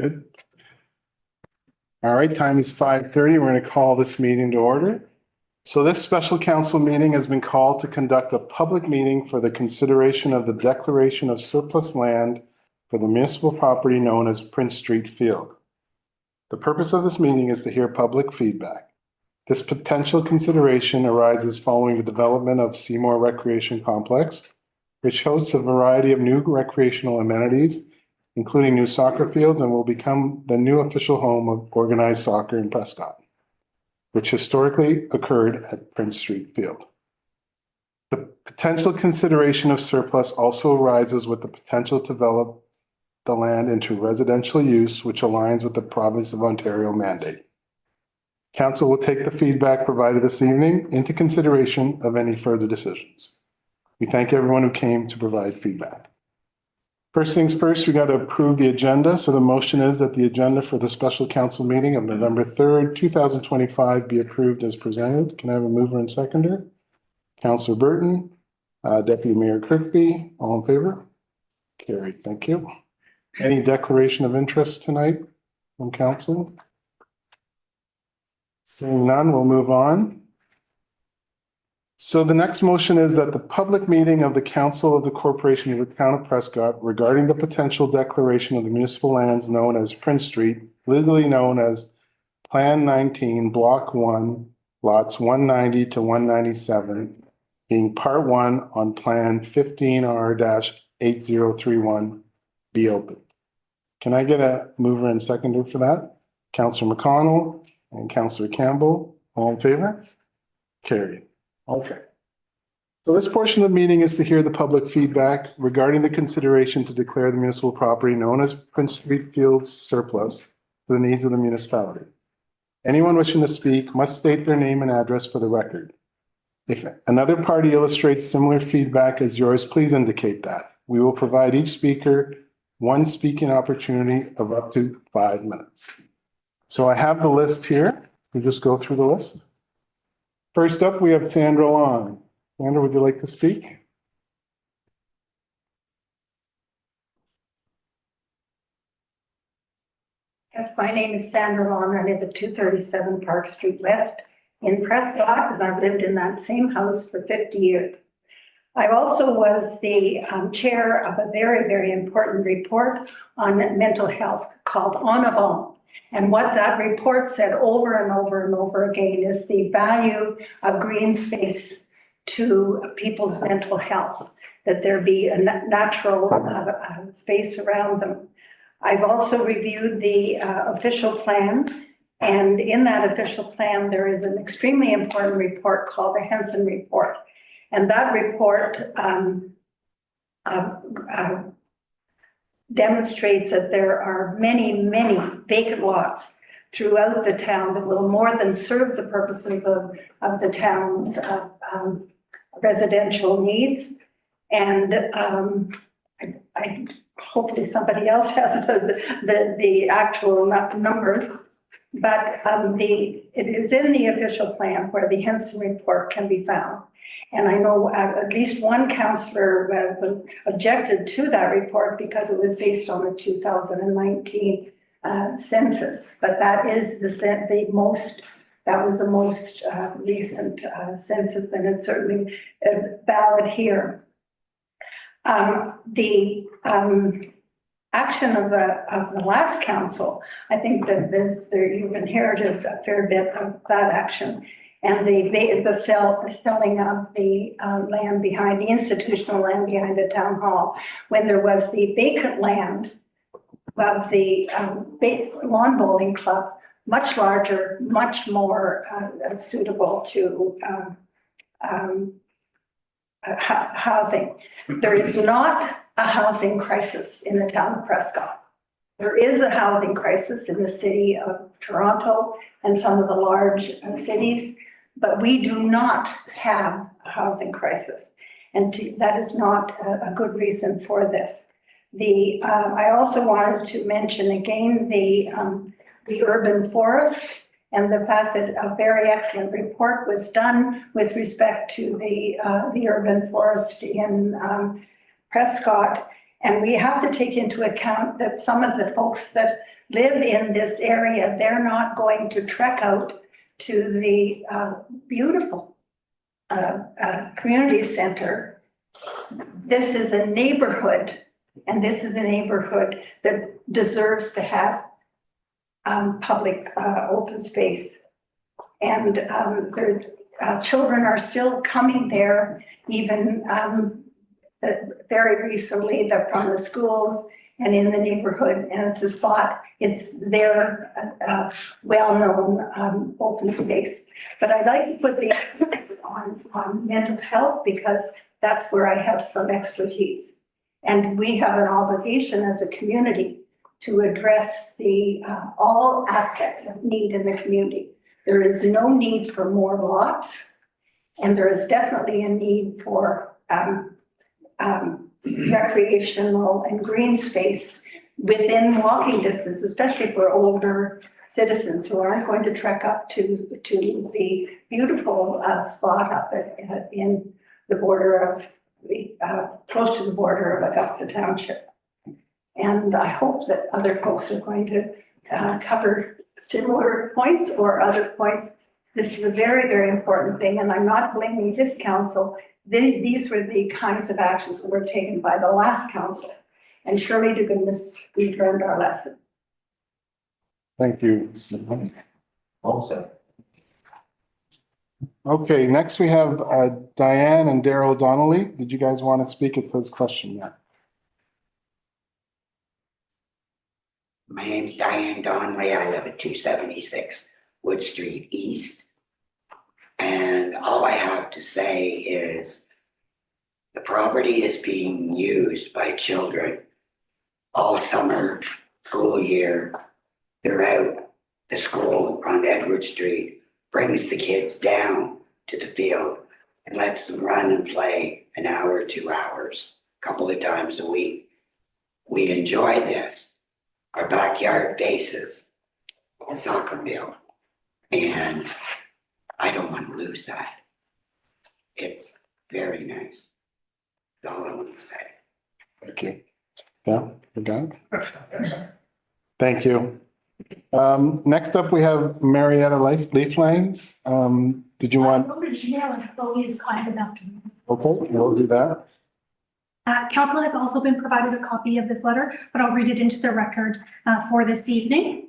Good. All right, time is 5:30. We're going to call this meeting to order. So this special council meeting has been called to conduct a public meeting for the consideration of the declaration of surplus land for the municipal property known as Prince Street Field. The purpose of this meeting is to hear public feedback. This potential consideration arises following the development of Seymour Recreation Complex, which hosts a variety of new recreational amenities, including new soccer fields, and will become the new official home of organized soccer in Prescott, which historically occurred at Prince Street Field. The potential consideration of surplus also arises with the potential to develop the land into residential use, which aligns with the province of Ontario mandate. Council will take the feedback provided this evening into consideration of any further decisions. We thank everyone who came to provide feedback. First things first, we got to approve the agenda. So the motion is that the agenda for the special council meeting of November 3rd, 2025 be approved as presented. Can I have a mover and seconder? Councillor Burton, Deputy Mayor Kirkby, all in favor? Carried, thank you. Any declaration of interest tonight from council? Seeing none, we'll move on. So the next motion is that the public meeting of the Council of the Corporation of the Town of Prescott regarding the potential declaration of the municipal lands known as Prince Street, legally known as Plan 19, Block 1, lots 190 to 197, being Part 1 on Plan 15R-8031, be open. Can I get a mover and seconder for that? Councillor McConnell and Councillor Campbell, all in favor? Carried. Okay. So this portion of the meeting is to hear the public feedback regarding the consideration to declare the municipal property known as Prince Street Field surplus for the needs of the municipality. Anyone wishing to speak must state their name and address for the record. If another party illustrates similar feedback as yours, please indicate that. We will provide each speaker one speaking opportunity of up to 5 minutes. So I have the list here. We just go through the list. First up, we have Sandra Long. Sandra, would you like to speak? Yes, my name is Sandra Long. I live at 237 Park Street West in Prescott, and I've lived in that same house for 50 years. I also was the chair of a very, very important report on mental health called On of On. And what that report said over and over and over again is the value of green space to people's mental health, that there be a natural space around them. I've also reviewed the official plan, and in that official plan, there is an extremely important report called the Henson Report. And that report demonstrates that there are many, many vacant lots throughout the town that will more than serve the purposes of the town's residential needs. And I hopefully somebody else has the actual numbers, but it is in the official plan where the Henson Report can be found. And I know at least one councillor objected to that report because it was based on the 2019 census. But that is the most recent census, and it certainly is valid here. The action of the last council, I think that you've inherited a fair bit of that action. And the selling of the land behind the institutional land behind the town hall, when there was the vacant land of the lawn bowling club, much larger, much more suitable to housing. There is not a housing crisis in the town of Prescott. There is a housing crisis in the city of Toronto and some of the large cities, but we do not have a housing crisis. And that is not a good reason for this. I also wanted to mention again the urban forest and the fact that a very excellent report was done with respect to the urban forest in Prescott. And we have to take into account that some of the folks that live in this area, they're not going to trek out to the beautiful community center. This is a neighborhood, and this is a neighborhood that deserves to have public open space. And their children are still coming there, even very recently. They're from the schools and in the neighborhood, and it's a spot. It's their well-known open space. But I'd like to put the on mental health, because that's where I have some expertise. And we have an obligation as a community to address the all aspects of need in the community. There is no need for more lots, and there is definitely a need for recreational and green space within walking distance, especially for older citizens who aren't going to trek up to the beautiful spot up in the border of close to the border of Augusta Township. And I hope that other folks are going to cover similar points or other points. This is a very, very important thing, and I'm not blaming this council. These were the kinds of actions that were taken by the last council, and surely to goodness we've learned our lesson. Thank you. Also. Okay, next we have Diane and Daryl Donnelly. Did you guys want to speak? It says question mark. My name's Diane Donnelly. I live at 276 Wood Street East. And all I have to say is the property is being used by children all summer, school year. They're out. The school on Edward Street brings the kids down to the field and lets them run and play an hour, 2 hours, a couple of times a week. We'd enjoy this. Our backyard faces a soccer field, and I don't want to lose that. It's very nice. That's all I want to say. Thank you. Yeah, we're done. Thank you. Next up, we have Marietta Leafline. Did you want? I wrote an email and Chloe is kind enough to. Okay, we'll do that. Council has also been provided a copy of this letter, but I'll read it into the record for this evening.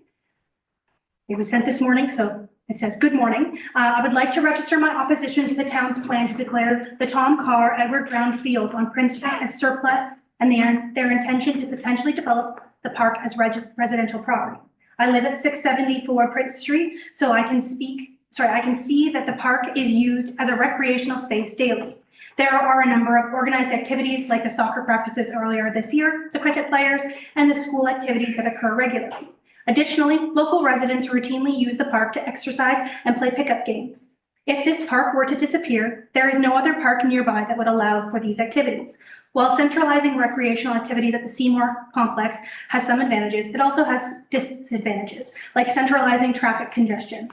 It was sent this morning, so it says, "Good morning. I would like to register my opposition to the town's plan to declare the Tom Carr Edward Brown Field on Prince Street as surplus and their intention to potentially develop the park as residential property. I live at 674 Prince Street, so I can see that the park is used as a recreational space daily. There are a number of organized activities like the soccer practices earlier this year, the cricket players, and the school activities that occur regularly. Additionally, local residents routinely use the park to exercise and play pickup games. If this park were to disappear, there is no other park nearby that would allow for these activities. While centralizing recreational activities at the Seymour complex has some advantages, it also has disadvantages, like centralizing traffic congestion.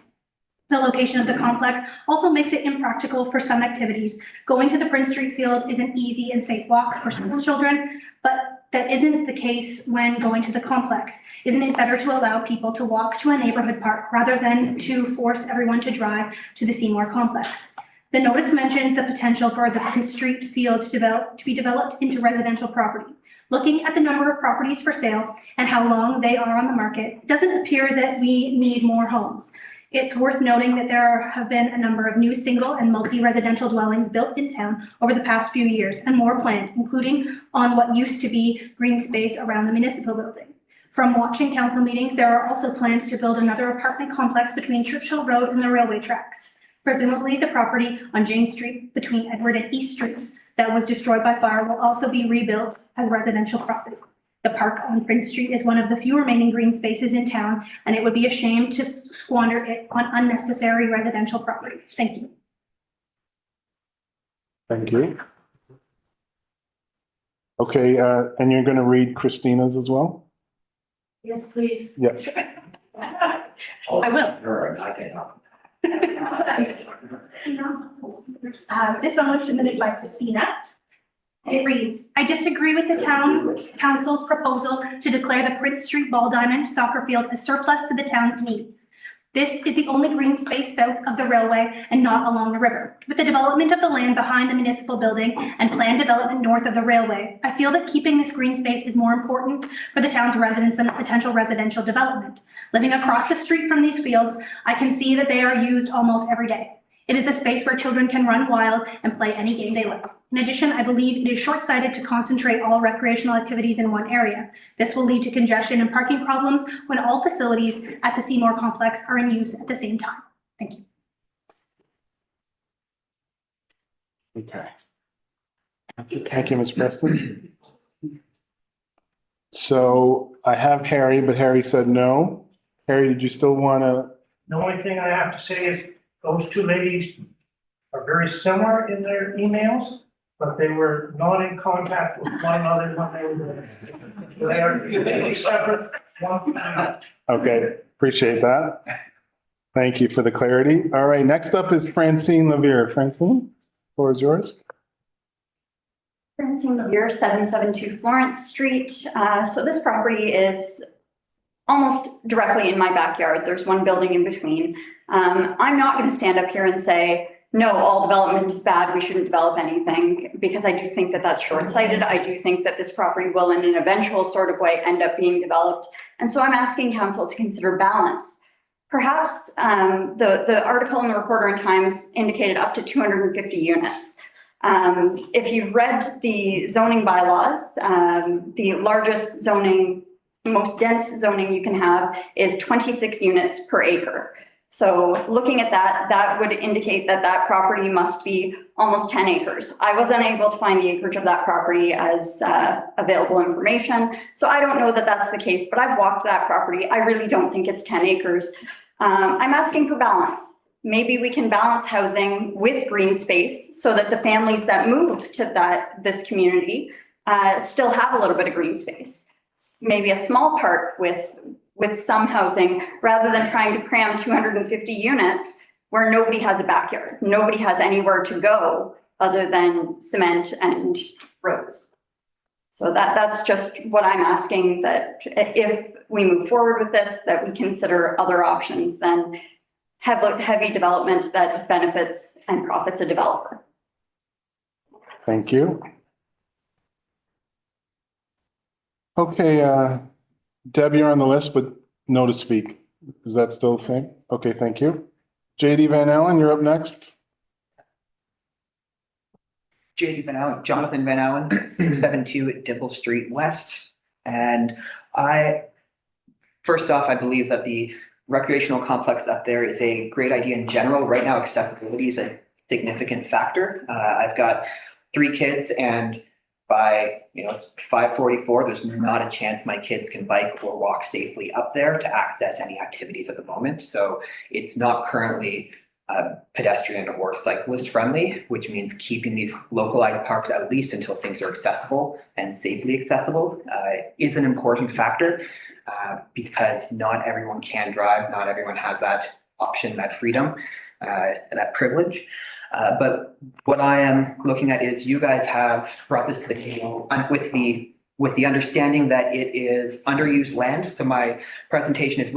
The location of the complex also makes it impractical for some activities. Going to the Prince Street field is an easy and safe walk for school children, but that isn't the case when going to the complex. Isn't it better to allow people to walk to a neighborhood park rather than to force everyone to drive to the Seymour complex? The notice mentions the potential for the Prince Street field to be developed into residential property. Looking at the number of properties for sale and how long they are on the market, it doesn't appear that we need more homes. It's worth noting that there have been a number of new single and multi-residential dwellings built in town over the past few years and more planned, including on what used to be green space around the municipal building. From watching council meetings, there are also plans to build another apartment complex between Churchill Road and the railway tracks. Presumably the property on Jane Street between Edward and East Streets that was destroyed by fire will also be rebuilt as residential property. The park on Prince Street is one of the few remaining green spaces in town, and it would be a shame to squander it on unnecessary residential property. Thank you. Thank you. Okay, and you're going to read Christina's as well? Yes, please. Yeah. I will. This one was submitted by Christina. And it reads, I disagree with the town council's proposal to declare the Prince Street Ball Diamond soccer field as surplus to the town's needs. This is the only green space south of the railway and not along the river. With the development of the land behind the municipal building and planned development north of the railway, I feel that keeping this green space is more important for the town's residents than a potential residential development. Living across the street from these fields, I can see that they are used almost every day. It is a space where children can run wild and play any game they like. In addition, I believe it is short-sighted to concentrate all recreational activities in one area. This will lead to congestion and parking problems when all facilities at the Seymour complex are in use at the same time. Thank you. Okay. Thank you, Ms. Preston. So I have Harry, but Harry said no. Harry, did you still want to? The only thing I have to say is those two ladies are very similar in their emails, but they were not in contact with one another when they were they are completely separate. Okay, appreciate that. Thank you for the clarity. All right, next up is Francine Levere. Francine, floor is yours. Francine Levere, 772 Florence Street. So this property is almost directly in my backyard. There's one building in between. I'm not going to stand up here and say, no, all development is bad, we shouldn't develop anything, because I do think that that's short-sighted. I do think that this property will in an eventual sort of way end up being developed. And so I'm asking council to consider balance. Perhaps the article in the Reporter and Times indicated up to 250 units. If you've read the zoning bylaws, the largest zoning, most dense zoning you can have is 26 units per acre. So looking at that, that would indicate that that property must be almost 10 acres. I was unable to find the acreage of that property as available information. So I don't know that that's the case, but I've walked that property. I really don't think it's 10 acres. I'm asking for balance. Maybe we can balance housing with green space so that the families that move to this community still have a little bit of green space. Maybe a small park with some housing, rather than trying to cram 250 units where nobody has a backyard. Nobody has anywhere to go other than cement and roads. So that's just what I'm asking, that if we move forward with this, that we consider other options than heavy development that benefits and profits a developer. Thank you. Okay, Deb, you're on the list, but no to speak. Is that still the same? Okay, thank you. JD Van Allen, you're up next. JD Van Allen, Jonathan Van Allen, 672 Dimple Street West. And first off, I believe that the recreational complex up there is a great idea in general. Right now, accessibility is a significant factor. I've got 3 kids, and by, it's 5:44, there's not a chance my kids can bike or walk safely up there to access any activities at the moment. So it's not currently pedestrian or cyclist friendly, which means keeping these localized parks at least until things are accessible and safely accessible is an important factor because not everyone can drive, not everyone has that option, that freedom, that privilege. But what I am looking at is you guys have brought this to the table with the understanding that it is underused land. So my presentation is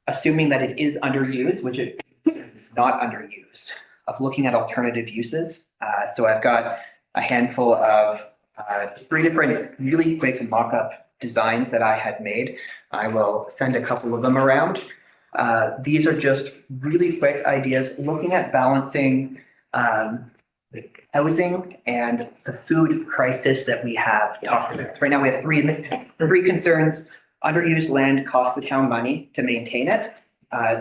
assuming that it is underused, which it is not underused, of looking at alternative uses. So I've got a handful of 3 different really quick mock-up designs that I had made. I will send a couple of them around. These are just really quick ideas looking at balancing the housing and the food crisis that we have. Right now we have three concerns. Underused land costs the town money to maintain it.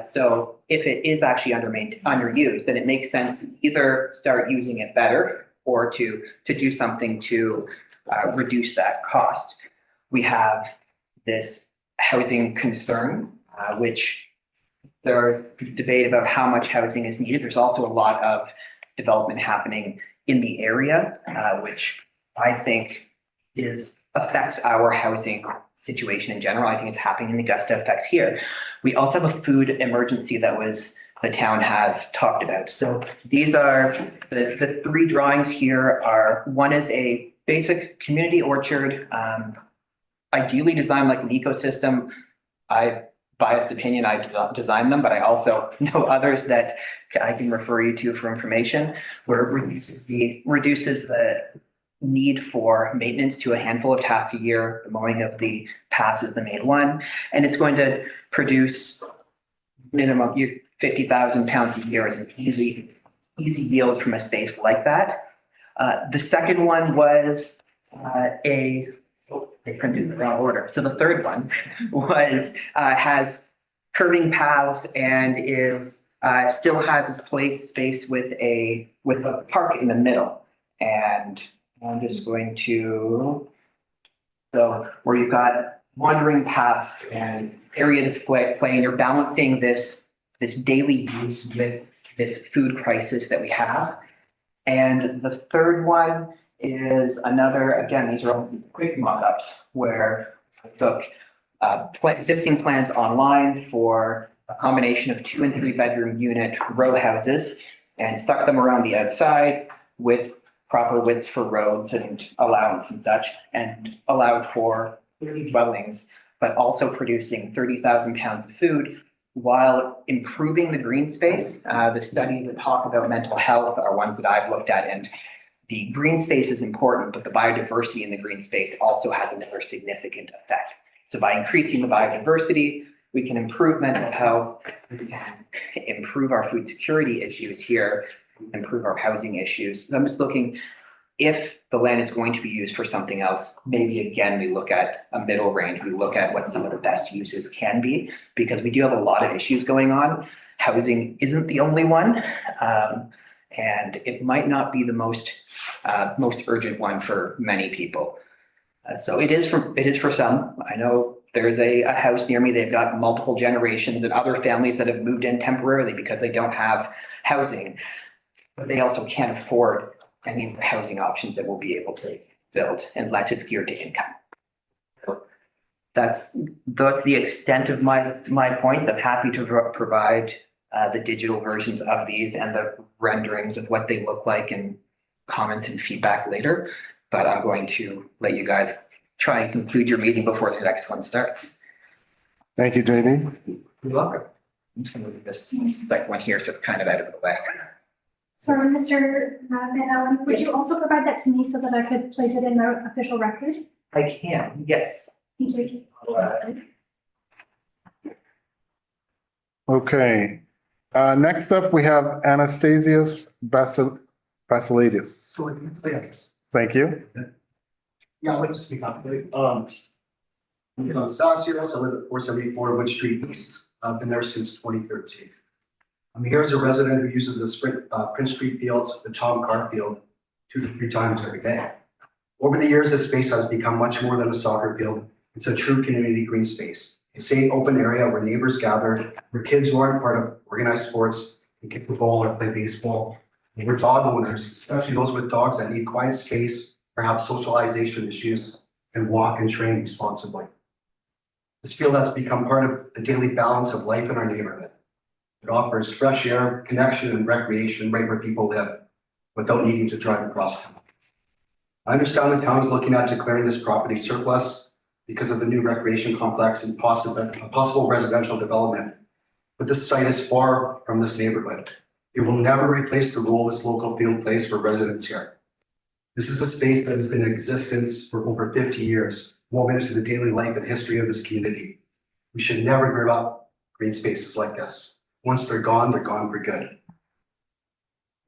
So if it is actually underused, then it makes sense to either start using it better or to do something to reduce that cost. We have this housing concern, which there's debate about how much housing is needed. There's also a lot of development happening in the area, which I think affects our housing situation in general. I think it's happening in Augusta, affects here. We also have a food emergency that was the town has talked about. So these are, the three drawings here are, one is a basic community orchard, ideally designed like an ecosystem. Biased opinion, I did not design them, but I also know others that I can refer you to for information, where it reduces the need for maintenance to a handful of tasks a year. The mowing of the paths is the main one, and it's going to produce minimum 50,000 pounds a year as an easy yield from a space like that. The second one was they printed in the wrong order. So the third one was, has curving paths and is, still has its space with a park in the middle. And I'm just going to, so where you've got wandering paths and area display, and you're balancing this daily use with this food crisis that we have. And the third one is another, again, these are all quick mock-ups where I took existing plans online for a combination of 2 and 3 bedroom unit row houses and stuck them around the outside with proper widths for roads and allowance and such, and allowed for 30 dwellings, but also producing 30,000 pounds of food while improving the green space. The studies that talk about mental health are ones that I've looked at, and the green space is important, but the biodiversity in the green space also has another significant effect. So by increasing the biodiversity, we can improve mental health, we can improve our food security issues here, improve our housing issues. So I'm just looking, if the land is going to be used for something else, maybe again, we look at a middle range, we look at what some of the best uses can be, because we do have a lot of issues going on. Housing isn't the only one. And it might not be the most urgent one for many people. So it is for some. I know there's a house near me, they've got multiple generations and other families that have moved in temporarily because they don't have housing, but they also can't afford any of the housing options that we'll be able to build unless it's geared to income. So that's the extent of my point. I'm happy to provide the digital versions of these and the renderings of what they look like and comments and feedback later. But I'm going to let you guys try and conclude your meeting before the next one starts. Thank you, JD. You're welcome. I'm just going to leave this second one here so it's kind of out of the way. Sorry, Mr. Van Allen, would you also provide that to me so that I could place it in the official record? I can, yes. Thank you. Okay. Next up, we have Anastasius Basilidis. Thank you. Yeah, I'd like to speak up. Anastasius, I live at 474 Wood Street East. I've been there since 2013. I'm here as a resident who uses the Prince Street Fields, the Tom Carr Field, 2 to 3 times every day. Over the years, this space has become much more than a soccer field. It's a true community green space, a safe open area where neighbors gather, where kids who aren't part of organized sports can kick the ball or play baseball. And we're dog owners, especially those with dogs that need quiet space, perhaps socialization issues, and walk and train responsibly. This field has become part of the daily balance of life in our neighborhood. It offers fresh air, connection, and recreation right where people live without needing to drive across town. I understand the town is looking at declaring this property surplus because of the new recreation complex and possible residential development. But this site is far from this neighborhood. It will never replace the role this local field plays for residents here. This is a space that has been in existence for over 50 years, woven into the daily life and history of this community. We should never give up green spaces like this. Once they're gone for good.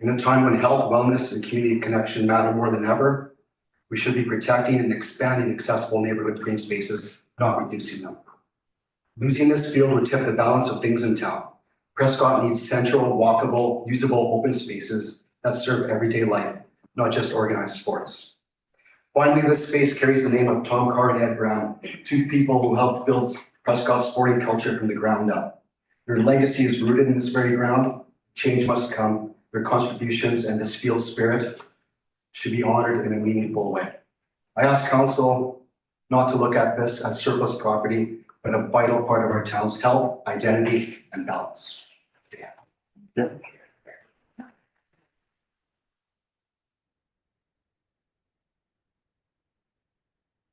In a time when health, wellness, and community connection matter more than ever, we should be protecting and expanding accessible neighborhood green spaces, not reducing them. Losing this field would tip the balance of things in town. Prescott needs central, walkable, usable open spaces that serve everyday life, not just organized sports. Finally, this space carries the name of Tom Carr and Ed Brown, 2 people who helped build Prescott's sporting culture from the ground up. Their legacy is rooted in this very ground. Change must come. Their contributions and this field spirit should be honored in a meaningful way. I ask council not to look at this as surplus property, but a vital part of our town's health, identity, and balance. Yeah. Yeah.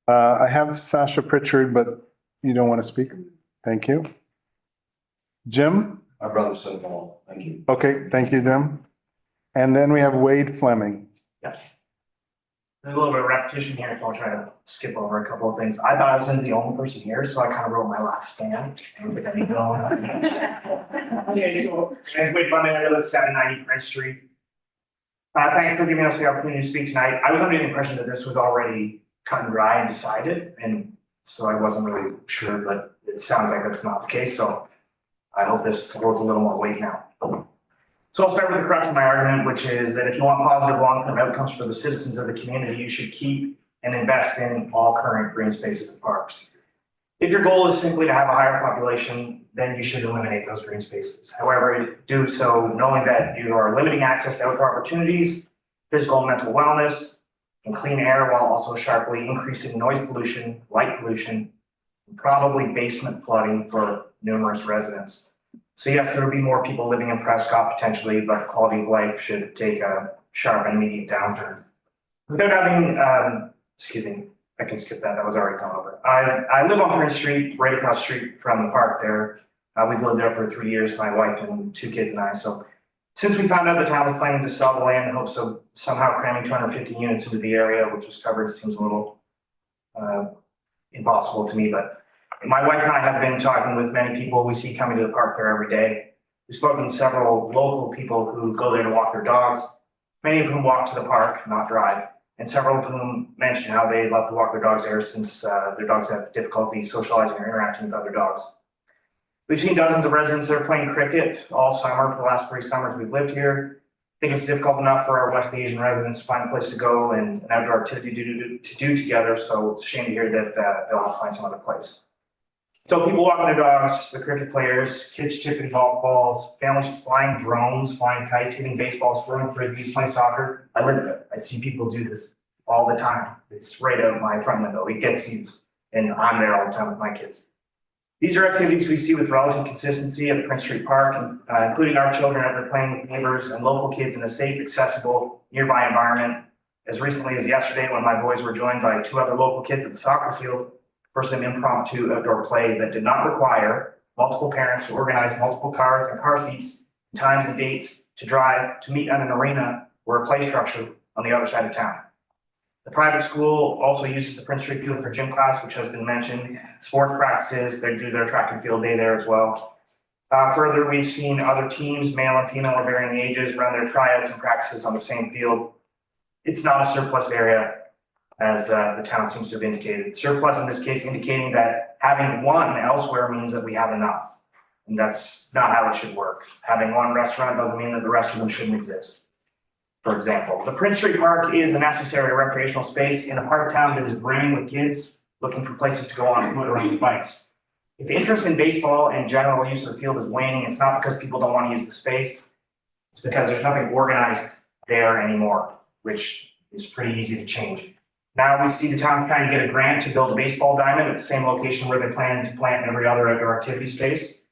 I have Sasha Pritchard, but you don't want to speak? Thank you. Jim? My brother said it all. Thank you. Okay, thank you, Jim. And then we have Wade Fleming. There's a little bit of repetition here, so I'll try to skip over a couple of things. I thought I was gonna be the only person here, so I kind of wrote my last stand. Okay, so, and wait, Fleming, I live at 790 Prince Street. Thank you for giving us the opportunity to speak tonight. I was under the impression that this was already cut and dry and decided, and so I wasn't really sure, but it sounds like that's not the case, so I hope this holds a little more weight now. So I'll start with the crux of my argument, which is that if you want positive long-term outcomes for the citizens of the community, you should keep and invest in all current green spaces and parks. If your goal is simply to have a higher population, then you should eliminate those green spaces. However, do so knowing that you are limiting access to outdoor opportunities, physical and mental wellness, and clean air, while also sharply increasing noise pollution, light pollution, and probably basement flooding for numerous residents. So yes, there will be more people living in Prescott potentially, but quality of life should take a sharp and immediate downturn. Without having, excuse me, I can skip that, that was already gone over. I live on Prince Street, right across the street from the park there. We've lived there for 3 years, my wife and 2 kids and I. So since we found out the town was planning to sell the land in hopes of somehow cramming 250 units into the area, which was covered, seems a little impossible to me, but my wife and I have been talking with many people we see coming to the park there every day. We've spoken to several local people who go there to walk their dogs, many of whom walk to the park, not drive, and several of whom mention how they love to walk their dogs there since their dogs have difficulty socializing or interacting with other dogs. We've seen dozens of residents that are playing cricket all summer for the last 3 summers we've lived here. I think it's difficult enough for our West Asian residents to find a place to go and an outdoor activity to do together, so it's a shame to hear that they'll have to find some other place. So people walking their dogs, the cricket players, kids chipping golf balls, families flying drones, flying kites, hitting baseballs, throwing frisbees, playing soccer. I live it. I see people do this all the time. It's right out my front window. It gets used, and I'm there all the time with my kids. These are activities we see with relative consistency at Prince Street Park, including our children out there playing with neighbors and local kids in a safe, accessible, nearby environment. As recently as yesterday, when my boys were joined by 2 other local kids at the soccer field for some impromptu outdoor play that did not require multiple parents to organize multiple cars and car seats, times and dates to drive to meet at an arena or a play structure on the other side of town. The private school also uses the Prince Street Field for gym class, which has been mentioned, sports practices, they do their track and field day there as well. Further, we've seen other teams, male and female of varying ages, run their tryouts and practices on the same field. It's not a surplus area, as the town seems to have indicated. Surplus in this case indicating that having one elsewhere means that we have enough. And that's not how it should work. Having one restaurant doesn't mean that the rest of them shouldn't exist. For example, the Prince Street Park is a necessary recreational space in a part of town that is brimming with kids looking for places to go on foot or on bikes. If the interest in baseball and general use of the field is waning, it's not because people don't want to use the space. It's because there's nothing organized there anymore, which is pretty easy to change. Now we see the town trying to get a grant to build a baseball diamond at the same location where they plan to plant every other outdoor activity space.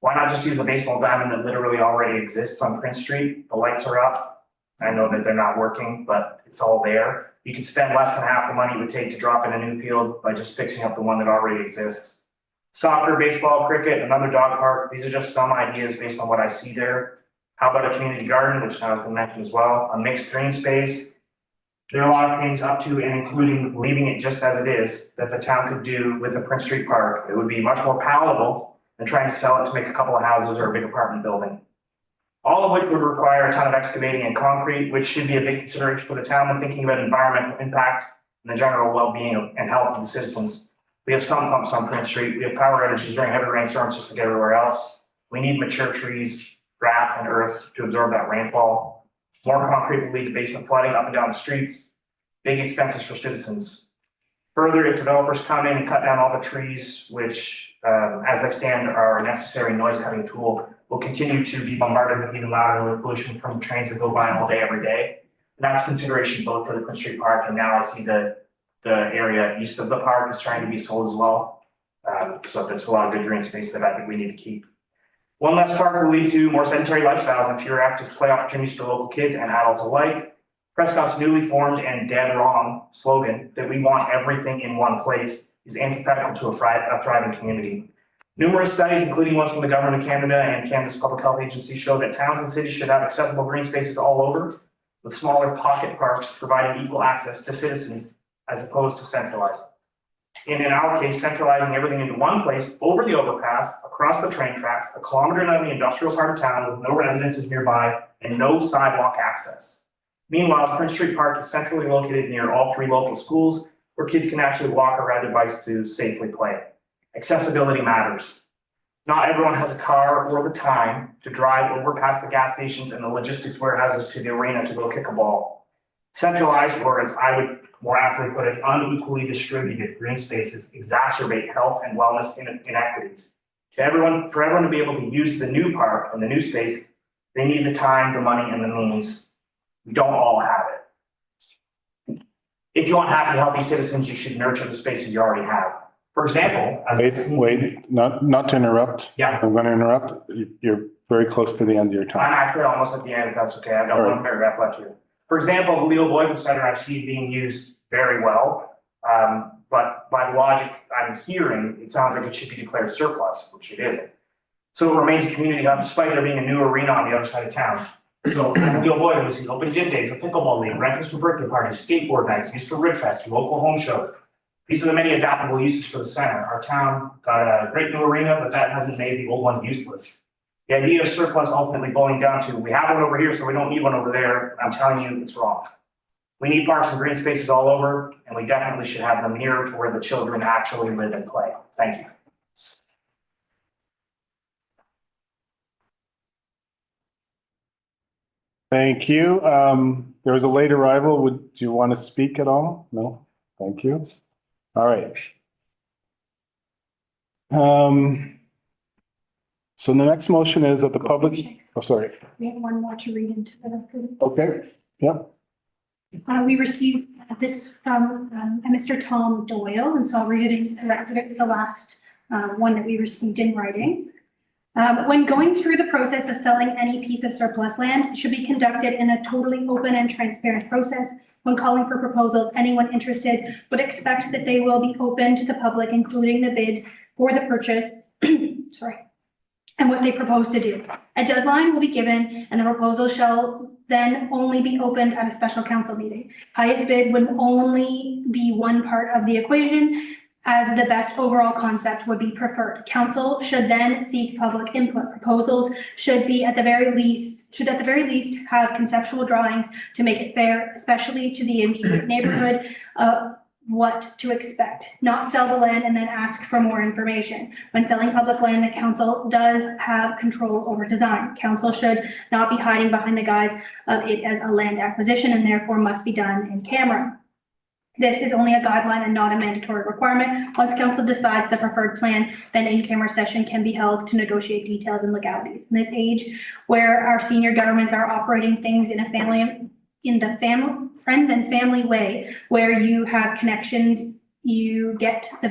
Why not just use the baseball diamond that literally already exists on Prince Street? The lights are up. I know that they're not working, but it's all there. You could spend less than half the money it would take to drop in a new field by just fixing up the one that already exists. Soccer, baseball, cricket, another dog park. These are just some ideas based on what I see there. How about a community garden, which now has been mentioned as well, a mixed green space. There are a lot of things up to and including leaving it just as it is that the town could do with the Prince Street Park. It would be much more palatable than trying to sell it to make a couple of houses or a big apartment building. All of which would require a ton of excavating and concrete, which should be a big consideration for the town when thinking about environmental impact and the general well-being and health of the citizens. We have sun pumps on Prince Street. We have power outages during heavy rainstorms just like everywhere else. We need mature trees, grass, and earth to absorb that rainfall. More concrete will lead to basement flooding up and down the streets. Big expenses for citizens. Further, if developers come in and cut down all the trees, which as they stand are a necessary noise cutting tool, will continue to be bombarded with even louder pollution from trains that go by all day, every day. And that's consideration both for the Prince Street Park, and now I see the area east of the park is trying to be sold as well. So there's a lot of good green space that I think we need to keep. One less park will lead to more sedentary lifestyles and fewer active play opportunities for local kids and adults alike. Prescott's newly formed and dead wrong slogan that we want everything in one place is antithetical to a thriving community. Numerous studies, including ones from the Government of Canada and Canada's Public Health Agency, show that towns and cities should have accessible green spaces all over, with smaller pocket parks providing equal access to citizens as opposed to centralized. And in our case, centralizing everything into one place, over the overpass, across the train tracks, a kilometer out of the industrial part of town with no residences nearby and no sidewalk access. Meanwhile, Prince Street Park is centrally located near all 3 local schools where kids can actually walk or ride their bikes to safely play. Accessibility matters. Not everyone has a car or the time to drive over past the gas stations and the logistics warehouses to the arena to go kick a ball. Centralized, or as I would more aptly put it, unequally distributed green spaces exacerbate health and wellness inequities. For everyone to be able to use the new park and the new space, they need the time, the money, and the means. We don't all have it. If you want happy, healthy citizens, you should nurture the spaces you already have. For example, Wait, not to interrupt. Yeah. I'm going to interrupt. You're very close to the end of your I'm time. actually almost at the end, if that's okay. I've got one paragraph left here. For example, the Leo Boyden Center I've seen being used very well. But by the logic I'm hearing, it sounds like it should be declared surplus, which it isn't. So it remains a community hub despite there being a new arena on the other side of town. So at Leo Boyden, we see open gym days, a pickleball league, rentals for birthday parties, skateboard nights, used for Ribfest, local home shows. These are the many adaptable uses for the center. Our town got a great new arena, but that hasn't made the old one useless. The idea of surplus ultimately boiling down to, we have one over here, so we don't need one over there. I'm telling you, it's wrong. We need parks and green spaces all over, and we definitely should have them near to where the children actually live and play. Thank you. Thank you. There was a late arrival. Do you want to speak at all? No? Thank you. All right. So the next motion is that the public, oh, sorry. We have one more to read into the record. Okay, yep. We received this from Mr. Tom Doyle, and so I'll read it into the record. It's the last one that we received in writings. When going through the process of selling any piece of surplus land, it should be conducted in a totally open and transparent process. When calling for proposals, anyone interested would expect that they will be open to the public, including the bid for the purchase, and what they propose to do. A deadline will be given and the proposal shall then only be opened at a special council meeting. Highest bid would only be one part of the equation, as the best overall concept would be preferred. Council should then seek public input. Proposals should at the very least have conceptual drawings to make it fair, especially to the immediate neighborhood, what to expect. Not sell the land and then ask for more information. When selling public land, the council does have control over design. Council should not be hiding behind the guise of it as a land acquisition and therefore must be done in camera. This is only a guideline and not a mandatory requirement. Once council decides the preferred plan, then in-camera session can be held to negotiate details and legalities. In this age where our senior governments are operating things in the friends and family way, where you have connections, you get the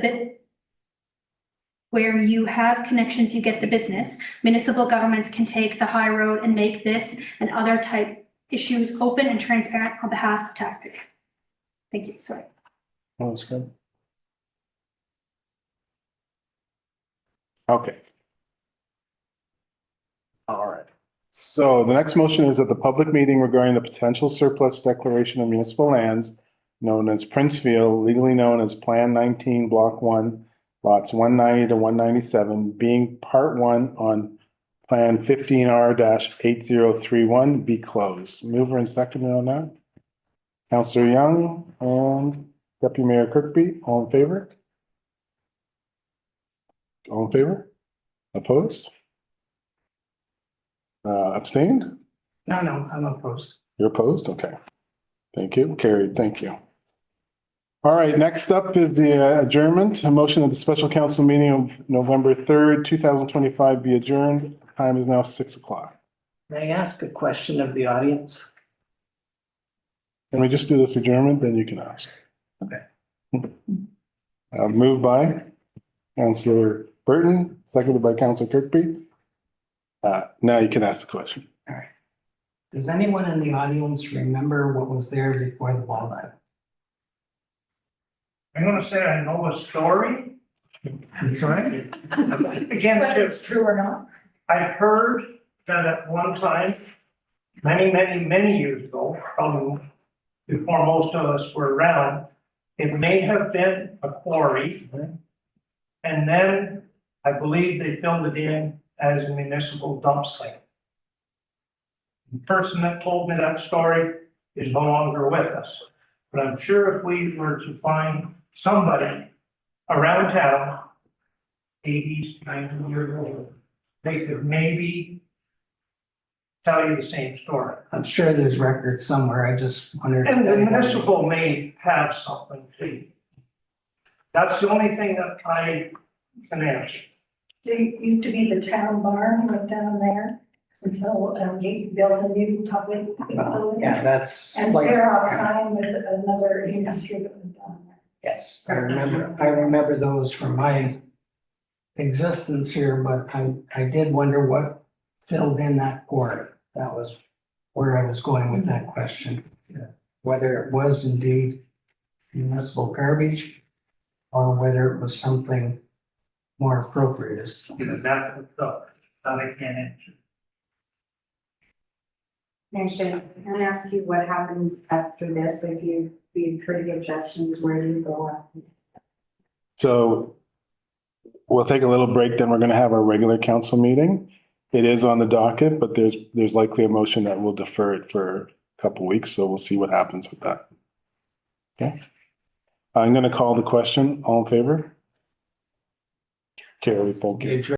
business. Municipal governments can take the high road and make this and other type issues open and transparent on behalf of taxpayers. Thank you, sorry. That was good. Okay. All right. So the next motion is that the public meeting regarding the potential surplus declaration of municipal lands known as Princeville, legally known as Plan 19, Block 1, lots 190 to 197, being Part 1 on Plan 15R-8031 be closed. Mover and seconder on that? Councillor Young and Deputy Mayor Kirkby, all in favor? All in favor? Opposed? Abstained? No, I'm opposed. You're opposed? Okay. Thank you. Carried. Thank you. All right, next up is the adjournment. A motion of the special council meeting of November 3rd, 2025 be adjourned. Time is now 6 o'clock. May I ask a question of the audience? Can we just do this adjournment, then you can ask. Okay. Moved by Councillor Burton, seconded by Councillor Kirkby. Now you can ask the question. Does anyone in the audience remember what was there before the wall died? I'm gonna say I know a story. That's right. Again, Whether it's true or not. I've heard that at one time, many years ago, probably before most of us were around, it may have been a quarry. And then I believe they filled it in as a municipal dump site. The person that told me that story is no longer with us. But I'm sure if we were to find somebody around town, 80s, 90 years old, they could maybe tell you the same story. I'm sure there's records somewhere. I just wondered. And if the anyone- municipal may have something too. That's the only thing that I can answer. There used to be the town barn right down there until he built a new public building. Yeah, that's And like, there outside was another industry that was down there. yes, I remember those from my existence here, but I did wonder what filled in that quarry. That was where I was going with that question. Whether it was indeed municipal garbage or whether it was something more appropriate. That I can't answer. Can I ask you what happens after this? If you've heard the objections, where do you go after? So we'll take a little break, then we're going to have our regular council meeting. It is on the docket, but there's likely a motion that will defer it for a couple of weeks, so we'll see what happens with that. Okay. I'm going to call the question. All in favor? Carry, thank you.